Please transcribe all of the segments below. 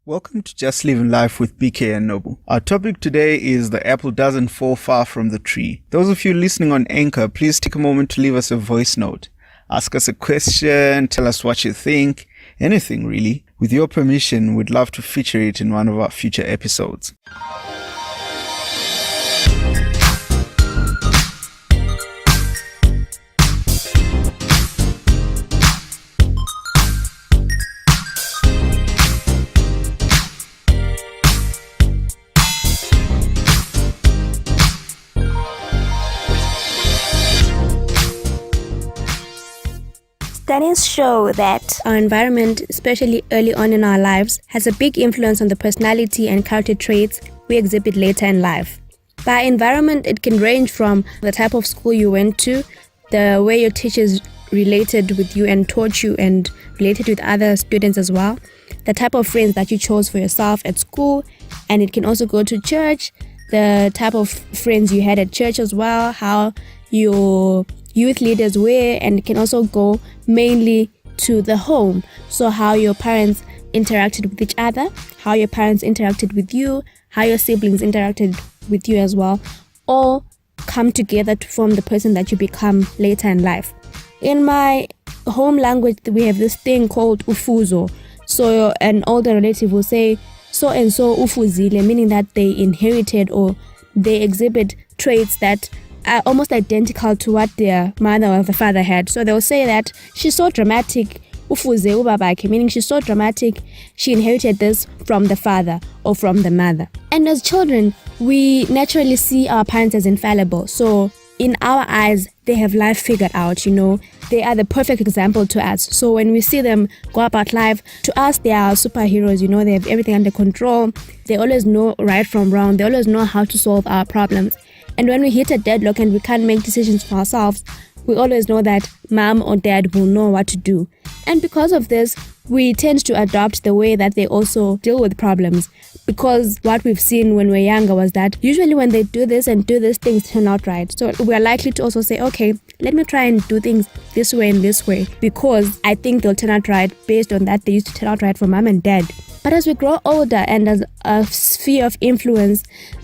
Welcome to Just Living Life with BK and Noble. Our topic today is the apple doesn't fall far from the tree. Those of you listening on Anchor, please take a moment to leave us a voice note. Ask us a question, tell us what you think, anything really. With your permission, we'd love to feature it in one of our future episodes. Studies show that our environment, especially early on in our lives, has a big influence on the personality and character traits we exhibit later in life. By environment, it can range from the type of school you went to, the way your teachers related with you and taught you and related with other students as well, the type of friends that you chose for yourself at school, and it can also go to church, the type of friends you had at church as well, how your youth leaders were, and it can also go mainly to the home. So how your parents interacted with each other, how your parents interacted with you, how your siblings interacted with you as well, all come together to form the person that you become later in life. In my home language, we have this thing called ufuzo. So an older relative will say, so and so ufuzile, meaning that they inherited or they exhibit traits that are almost identical to what their mother or the father had. So they'll say that she's so dramatic, ufuze ubabake, meaning she's so dramatic, she inherited this from the father or from the mother. And as children, we naturally see our parents as infallible. So in our eyes, they have life figured out, they are the perfect example to us. So when we see them go about life, to us, they are superheroes, they have everything under control. They always know right from wrong. They always know how to solve our problems. And when we hit a deadlock and we can't make decisions for ourselves, we always know that mom or dad will know what to do. And because of this, we tend to adopt the way that they also deal with problems. Because what we've seen when we're younger was that usually when they do this, things turn out right. So we're likely to also say, okay, let me try and do things this way and this way, because I think they'll turn out right based on that they used to turn out right for mom and dad. But as we grow older and as a sphere of influence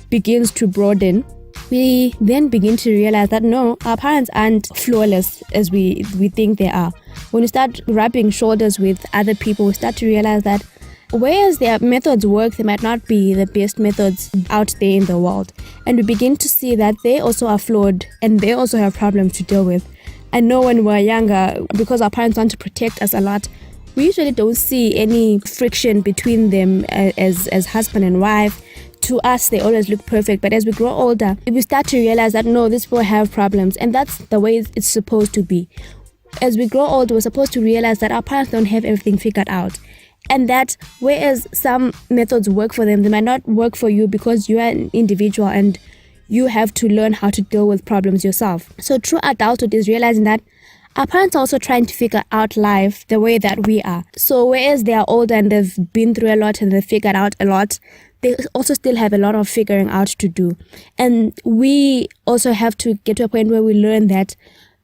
begins to broaden, we then begin to realize that no, our parents aren't flawless as we think they are. When we start rubbing shoulders with other people, we start to realize that whereas their methods work, they might not be the best methods out there in the world. And we begin to see that they also are flawed and they also have problems to deal with. I know when we're younger, because our parents want to protect us a lot, we usually don't see any friction between them as husband and wife. To us, they always look perfect. But as we grow older, we start to realize that no, these people have problems. And that's the way it's supposed to be. As we grow older, we're supposed to realize that our parents don't have everything figured out. And that whereas some methods work for them, they might not work for you because you are an individual and you have to learn how to deal with problems yourself. So true adulthood is realizing that our parents are also trying to figure out life the way that we are. So whereas they are older and they've been through a lot and they've figured out a lot, they also still have a lot of figuring out to do. And we also have to get to a point where we learn that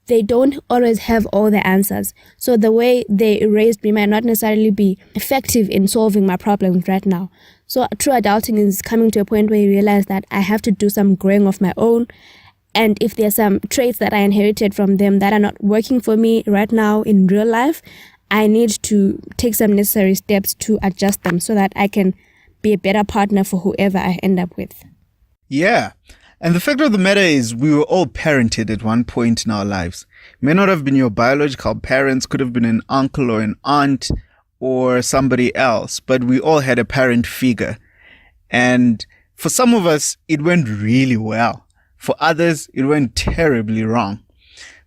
they don't always have all the answers. So the way they raised me might not necessarily be effective in solving my problems right now. So true adulting is coming to a point where you realize that I have to do some growing of my own. And if there's some traits that I inherited from them that are not working for me right now in real life, I need to take some necessary steps to adjust them so that I can be a better partner for whoever I end up with. Yeah. And the fact of the matter is we were all parented at one point in our lives. It may not have been your biological parents, could have been an uncle or an aunt or somebody else, but we all had a parent figure. And for some of us, it went really well. For others, it went terribly wrong.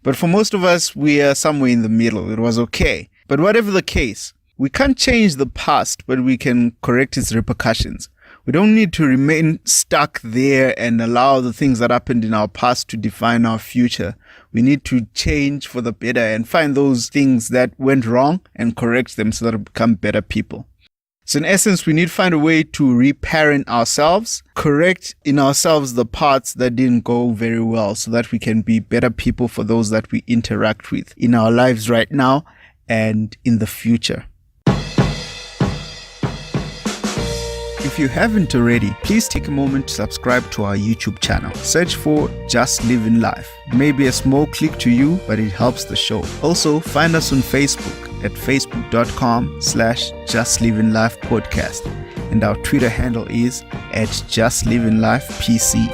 But for most of us, we are somewhere in the middle. It was okay. But whatever the case, we can't change the past, but we can correct its repercussions. We don't need to remain stuck there and allow the things that happened in our past to define our future. We need to change for the better and find those things that went wrong and correct them so that we become better people. So in essence, we need to find a way to reparent ourselves, correct in ourselves the parts that didn't go very well so that we can be better people for those that we interact with in our lives right now and in the future. if you haven't already, please take a moment to subscribe to our YouTube channel. Search for Just Living Life. Maybe a small click to you, but it helps the show. Also, find us on Facebook at facebook.com/justlivingLifePodcast. And our Twitter handle is @justlivingLifePC.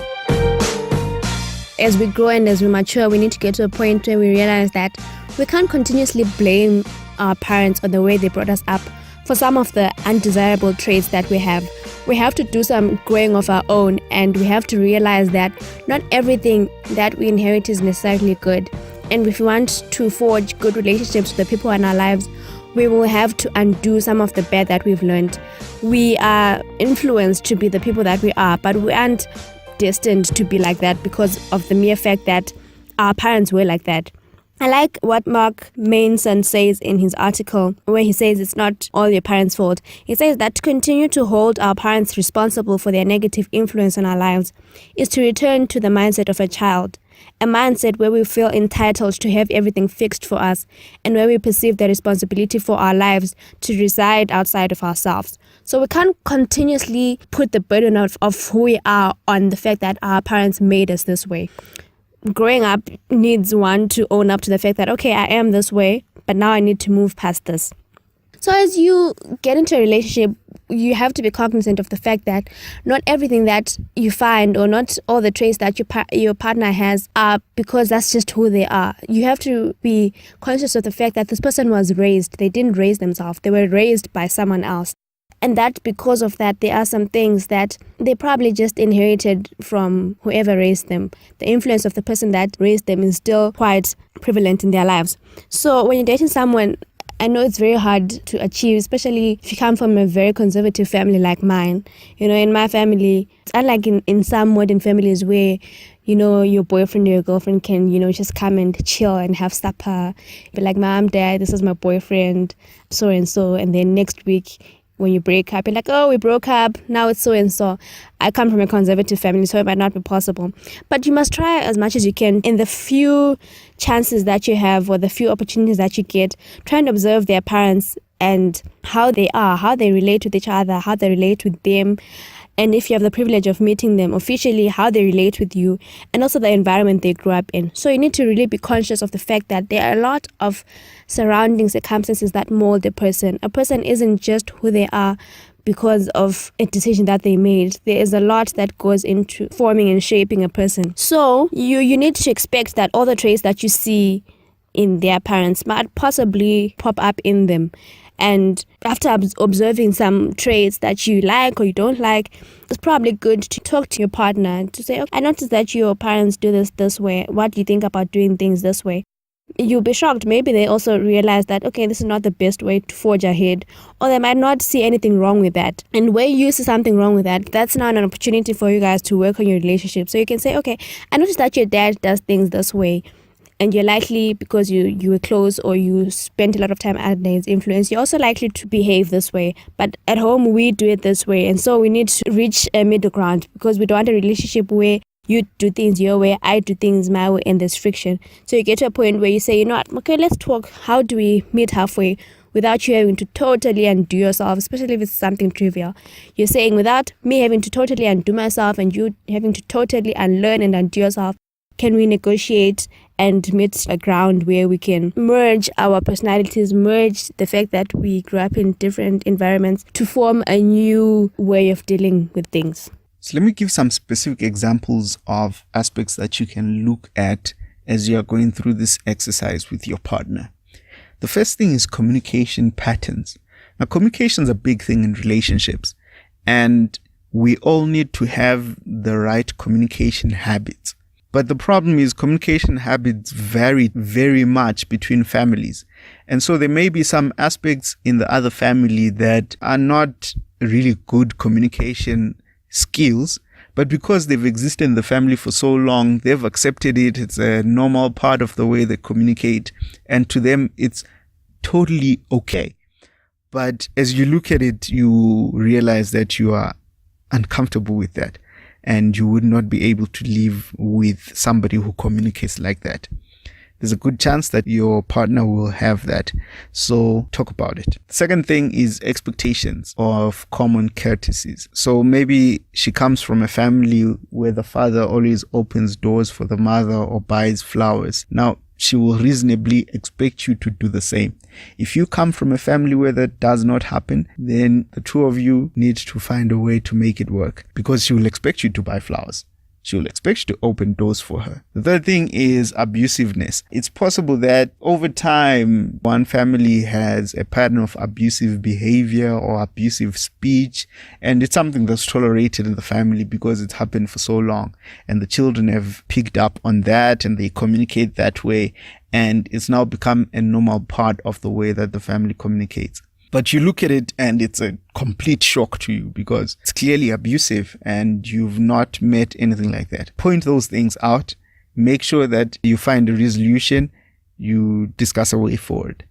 As we grow and as we mature, we need to get to a point where we realize that we can't continuously blame our parents or the way they brought us up for some of the undesirable traits that we have. We have to do some growing of our own, and we have to realize that not everything that we inherit is necessarily good. And if we want to forge good relationships with the people in our lives, we will have to undo some of the bad that we've learned. We are influenced to be the people that we are, but we aren't destined to be like that because of the mere fact that our parents were like that. I like what Mark Manson says in his article, where he says it's not all your parents' fault. He says that to continue to hold our parents responsible for their negative influence on our lives is to return to the mindset of a child, a mindset where we feel entitled to have everything fixed for us and where we perceive the responsibility for our lives to reside outside of ourselves. So we can't continuously put the burden of who we are on the fact that our parents made us this way. Growing up needs one to own up to the fact that, okay, I am this way, but now I need to move past this. So as you get into a relationship, you have to be cognizant of the fact that not everything that you find or not all the traits that your partner has are because that's just who they are. You have to be conscious of the fact that this person was raised. They didn't raise themselves. They were raised by someone else. And that because of that, there are some things that they probably just inherited from whoever raised them. The influence of the person that raised them is still quite prevalent in their lives. So when you're dating someone, I know it's very hard to achieve, especially if you come from a very conservative family like mine. You know, in my family, it's unlike in some modern families where, you know, your boyfriend or your girlfriend can, you know, just come and chill and have supper. Be like, Mom, Dad, this is my boyfriend, so and so. And then next week, when you break up, you're like, oh, we broke up, now it's so and so. I come from a conservative family, so it might not be possible. But you must try as much as you can in the few chances that you have or the few opportunities that you get, try and observe their parents and how they are, how they relate with each other, how they relate with them. And if you have the privilege of meeting them officially, how they relate with you, and also the environment they grew up in. So you need to really be conscious of the fact that there are a lot of surrounding circumstances that mold a person. A person isn't just who they are because of a decision that they made. There is a lot that goes into forming and shaping a person. So you need to expect that all the traits that you see in their parents might possibly pop up in them. And after observing some traits that you like or you don't like, it's probably good to talk to your partner to say, okay, I noticed that your parents do this way. What do you think about doing things this way? You'll be shocked. Maybe they also realize that, okay, this is not the best way to forge ahead, or they might not see anything wrong with that. And where you see something wrong with that, that's now an opportunity for you guys to work on your relationship. So you can say, okay, I noticed that your dad does things this way. And you're likely, because you were close or you spent a lot of time under his influence, you're also likely to behave this way. But at home, we do it this way. And so we need to reach a middle ground because we don't want a relationship where you do things your way, I do things my way, and there's friction. So you get to a point where you say, you know what, okay, let's talk. How do we meet halfway without you having to totally undo yourself, especially if it's something trivial? You're saying without me having to totally undo myself and you having to totally unlearn and undo yourself, can we negotiate and meet a ground where we can merge our personalities, merge the fact that we grew up in different environments to form a new way of dealing with things? So let me give some specific examples of aspects that you can look at as you are going through this exercise with your partner. The first thing is communication patterns. Now, communication is a big thing in relationships, and we all need to have the right communication habits. But the problem is communication habits vary very much between families. And so there may be some aspects in the other family that are not really good communication skills, but because they've existed in the family for so long, they've accepted it. It's a normal part of the way they communicate. And to them, it's totally okay. But as you look at it, you realize that you are uncomfortable with that. And you would not be able to live with somebody who communicates like that. there's a good chance that your partner will have that. So talk about it. Second thing is expectations of common courtesies. So maybe she comes from a family where the father always opens doors for the mother or buys flowers. Now, she will reasonably expect you to do the same. If you come from a family where that does not happen, then the two of you need to find a way to make it work, because she will expect you to buy flowers. She will expect you to open doors for her. The third thing is abusiveness. It's possible that over time, one family has a pattern of abusive behavior or abusive speech, and it's something that's tolerated in the family because it's happened for so long. And the children have picked up on that and they communicate that way. And it's now become a normal part of the way that the family communicates. But you look at it and it's a complete shock to you because it's clearly abusive and you've not met anything like that. Point those things out. Make sure that you find a resolution. You discuss a way forward.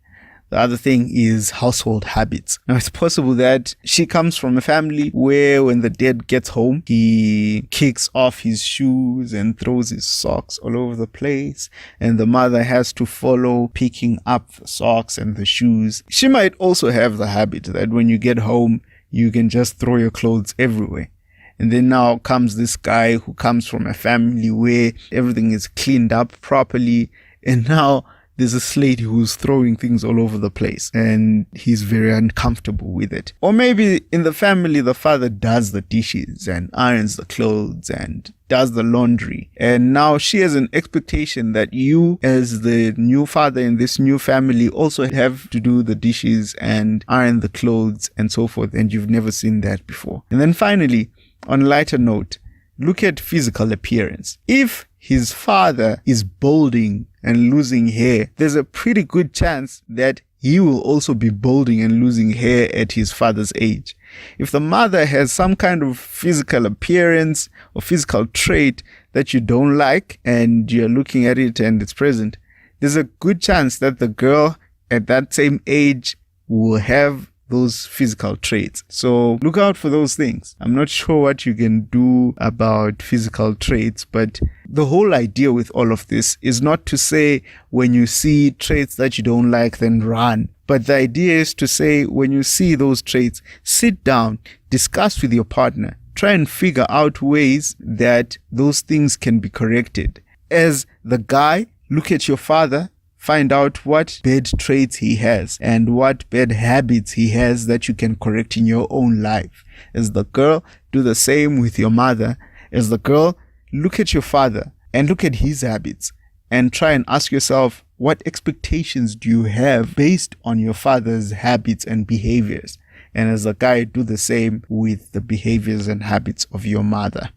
The other thing is household habits. Now, it's possible that she comes from a family where when the dad gets home, he kicks off his shoes and throws his socks all over the place. And the mother has to follow, picking up the socks and the shoes. She might also have the habit that when you get home, you can just throw your clothes everywhere. And then now comes this guy who comes from a family where everything is cleaned up properly. And now there's this lady who's throwing things all over the place and he's very uncomfortable with it. Or maybe in the family, the father does the dishes and irons the clothes and does the laundry. And now she has an expectation that you, as the new father in this new family, also have to do the dishes and iron the clothes and so forth. And you've never seen that before. And then finally, on a lighter note, look at physical appearance. If his father is balding and losing hair, there's a pretty good chance that he will also be balding and losing hair at his father's age. If the mother has some kind of physical appearance or physical trait that you don't like and you're looking at it and it's present, there's a good chance that the girl at that same age will have those physical traits. So look out for those things. I'm not sure what you can do about physical traits, but the whole idea with all of this is not to say when you see traits that you don't like, then run. But the idea is to say when you see those traits, sit down, discuss with your partner, try and figure out ways that those things can be corrected. As the guy, look at your father, find out what bad traits he has and what bad habits he has that you can correct in your own life. As the girl, do the same with your mother. As the girl, look at your father and look at his habits and try and ask yourself, what expectations do you have based on your father's habits and behaviors? And as a guy, do the same with the behaviors and habits of your mother.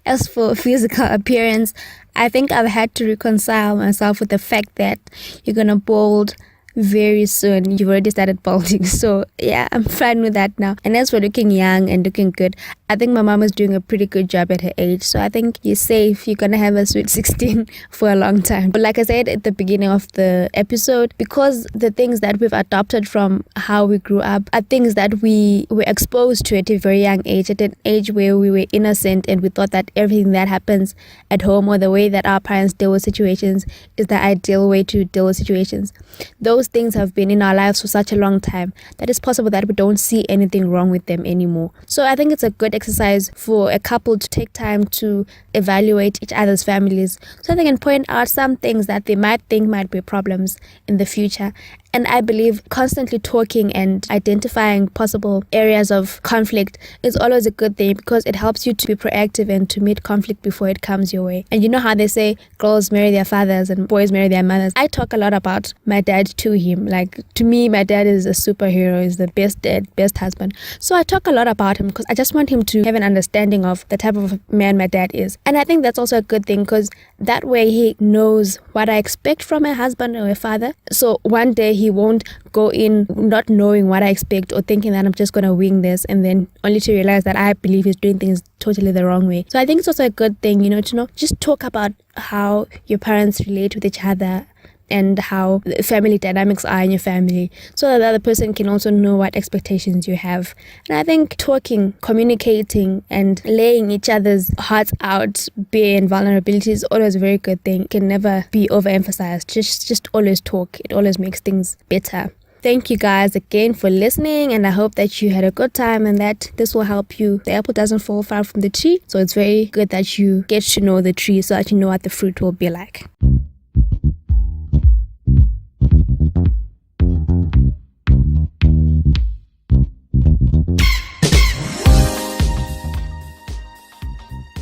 As for physical appearance, I think I've had to reconcile myself with the fact that you're gonna bald very soon. You've already started balding, so yeah, I'm fine with that now. And as for looking young and looking good, I think my mom is doing a pretty good job at her age, so I think you're safe. You're gonna have a sweet 16 for a long time. But like I said at the beginning of the episode, because the things that we've adopted from how we grew up are things that we were exposed to at a very young age, at an age where we were innocent and we thought that everything that happens at home or the way that our parents deal with situations is the ideal way to deal with situations. Those things have been in our lives for such a long time that it's possible that we don't see anything wrong with them anymore. So I think it's a good exercise for a couple to take time to evaluate each other's families so they can point out some things that they might think might be problems in the future. And I believe constantly talking and identifying possible areas of conflict is always a good thing because it helps you to be proactive and to meet conflict before it comes your way. And you know how they say girls marry their fathers and boys marry their mothers. I talk a lot about my dad to him. Like, to me, my dad is a superhero, is the best dad, best husband. So I talk a lot about him because I just want him to have an understanding of the type of man my dad is. And I think that's also a good thing because that way he knows what I expect from a husband or a father. So one day he won't go in not knowing what I expect or thinking that I'm just going to wing this and then only to realize that I believe he's doing things totally the wrong way. So I think it's also a good thing, to just talk about how your parents relate with each other, and how the family dynamics are in your family, so that the other person can also know what expectations you have. And I think talking, communicating, and laying each other's hearts out, being vulnerability, is always a very good thing. It can never be overemphasized. Just always talk. It always makes things better. Thank you guys again for listening, and I hope that you had a good time and that this will help you. The apple doesn't fall far from the tree, so it's very good that you get to know the tree so that you know what the fruit will be like.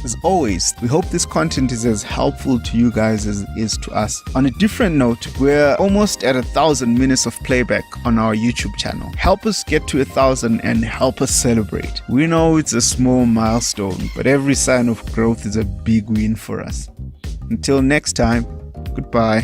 As always, we hope this content is as helpful to you guys as it is to us. On a different note, we're almost at 1,000 minutes of playback on our YouTube channel. Help us get to 1,000 and help us celebrate. We know it's a small milestone, but every sign of growth is a big win for us. Until next time, goodbye.